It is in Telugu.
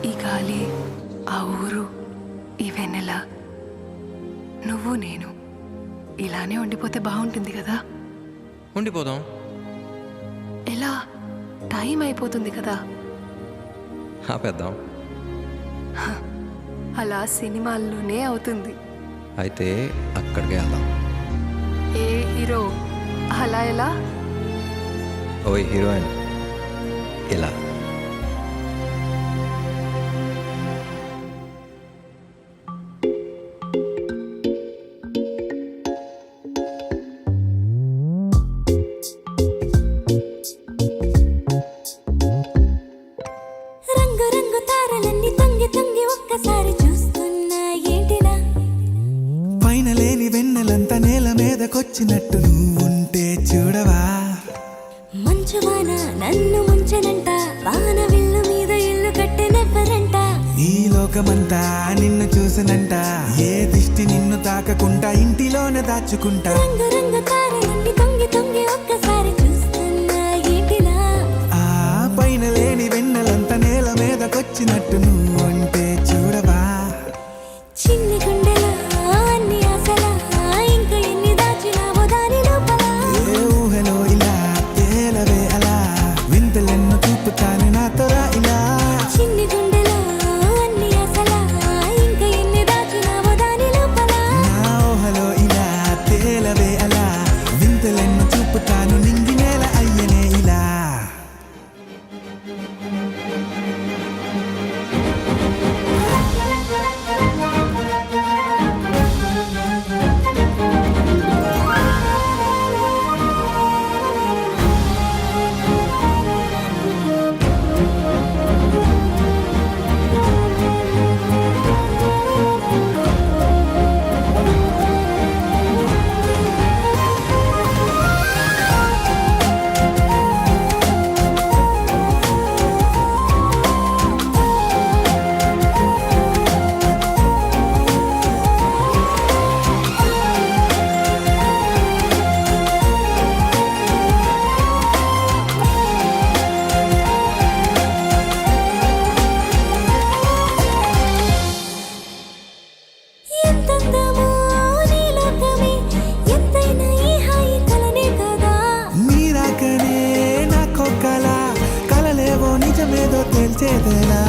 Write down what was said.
ఈ గాలి, ఆ ఊరు, ఈ వెన్నెల, నువ్వు నేను ఇలానే ఉండిపోతే బాగుంటుంది కదా. ఉండిపోదాం. ఎలా? టైం అయిపోతుంది కదా. ఆపేద్దాం. అలా సినిమాల్లోనే అవుతుంది. అయితే అక్కడికే వెళ్దాం. ఏ హీరో అలా ఎలా? ఓ హీరోయిన్ ఇలా. రంగు రంగు తారలన్నీ తొంగి తొంగి ఒక్కసారి చూస్తున్నా ఏంటిలా? పైన లేని వెన్నెలంతా నేల మీదకొచ్చినట్టు నువ్వుంటే చూడవా? మంచువాన నన్ను ముంచెనంట, వాన విల్లు మీద ఇల్లు కట్టెనెవ్వరంట. ఈ లోకమంతా నిన్ను చూసినంట, ఏ దిష్టి నిన్ను తాకకుండా ఇంటిలోనే దాచుకుంటా. రంగు రంగు తారలన్నీ తొంగి తొంగి ఒక్కసారి చూస్తున్నా ఏంటిలా? ఆ పైన లేని వెన్నెలంతా నేల మీదకొచ్చినట్టు నువ్వుంటే చూడవా? చిన్ని గుండెలో అన్ని ఆశలా, ఇంకా ఎన్ని దాచినావో దాని లోపల. ఏ ఊహలో ఇలా తేలవే అలా, వింతలెన్నో చూపుతాను నాతో రా ఇలా. చిన్ని గుండెలో అన్ని ఆశలా, ఇంకా ఎన్ని దాచినావో దాని లోపల. నా ఊహలో ఇలా తేలవే అలా, వింతలెన్నో చూపుతాను నింగి నేల అయ్యనే ఇలా. ఎంతందమో నీ లోకమే, ఎంతైనా ఈ హాయి కలనే కదా. నీరాకనే నాకో కల, కలలేవో నిజమేదో తేల్చేదేలా.